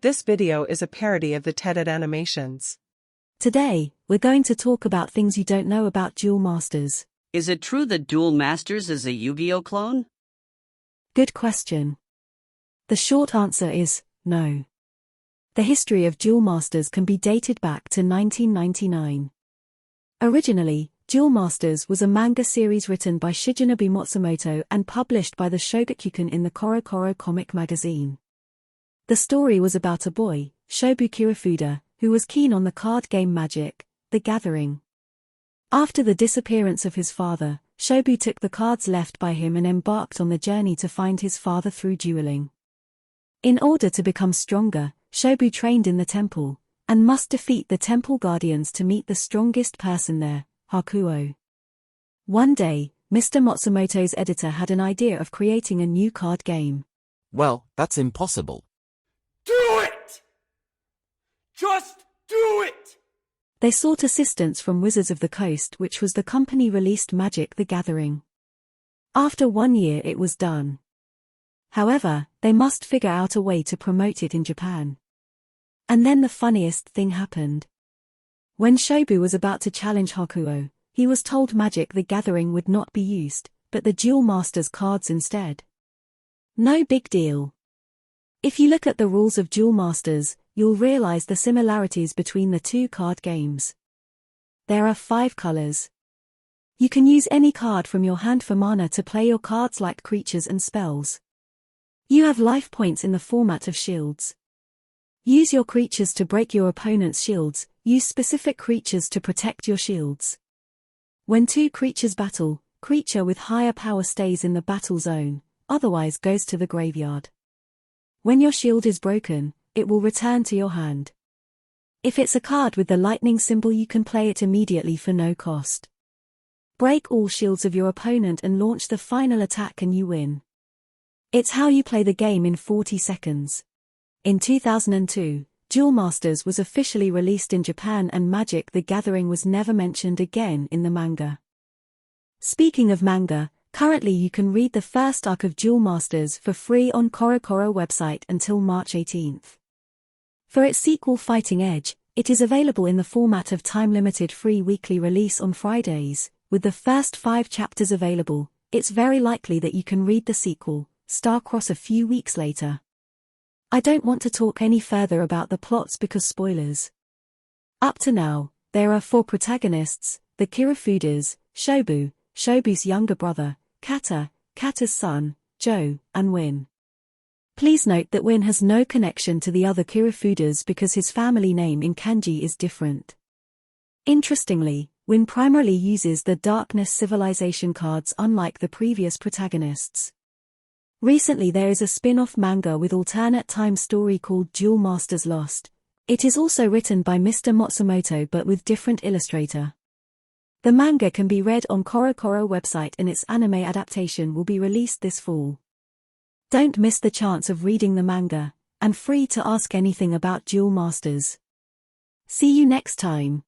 This video is a parody of the TED-Ed animations. Today, we're going to talk about things you don't know about Duel Masters. Is it true that Duel Masters is a Yu-Gi-Oh clone? Good question. The short answer is no. The history of Duel Masters can be dated back to 1999. Originally, Duel Masters was a manga series written by Shigenobu Matsumoto and published by the Shogakukan in the Koro Koro comic magazine. The story was about a boy, Shobu Kirifuda, who was keen on the card game Magic, the Gathering. After the disappearance of his father, Shobu took the cards left by him and embarked on the journey to find his father through dueling. In order to become stronger, Shobu trained in the temple, and must defeat the temple guardians to meet the strongest person there, Hakuo. One day, Mr. Matsumoto's editor had an idea of creating a new card game. Well, that's impossible. Do it! Just do it! They sought assistance from Wizards of the Coast, which was the company-released Magic the Gathering. After 1 year it was done. However, they must figure out a way to promote it in Japan. And then the funniest thing happened. When Shobu was about to challenge Hakuo, he was told Magic the Gathering would not be used, but the Duel Masters cards instead. No big deal. If you look at the rules of Duel Masters, you'll realize the similarities between the two card games. There are 5 colors. You can use any card from your hand for mana to play your cards like creatures and spells. You have life points in the format of shields. Use your creatures to break your opponent's shields, use specific creatures to protect your shields. When 2 creatures battle, creature with higher power stays in the battle zone, otherwise goes to the graveyard. When your shield is broken, it will return to your hand. If it's a card with the lightning symbol, you can play it immediately for no cost. Break all shields of your opponent and launch the final attack and you win. It's how you play the game in 40 seconds. In 2002, Duel Masters was officially released in Japan and Magic the Gathering was never mentioned again in the manga. Speaking of manga, currently you can read the first arc of Duel Masters for free on Koro Koro website until March 18th. For its sequel Fighting Edge, it is available in the format of time-limited free weekly release on Fridays. With the first 5 chapters available, it's very likely that you can read the sequel, Starcross, a few weeks later. I don't want to talk any further about the plots because spoilers. Up to now, there are 4 protagonists, the Kirifudas, Shobu, Shobu's younger brother, Kata, Kata's son, Joe, and Win. Please note that Win has no connection to the other Kirifudas because his family name in kanji is different. Interestingly, Win primarily uses the Darkness Civilization cards unlike the previous protagonists. Recently there is a spin-off manga with alternate time story called Duel Masters Lost. It is also written by Mr. Matsumoto but with different illustrator. The manga can be read on Koro Koro website and its anime adaptation will be released this fall. Don't miss the chance of reading the manga, and free to ask anything about Duel Masters. See you next time.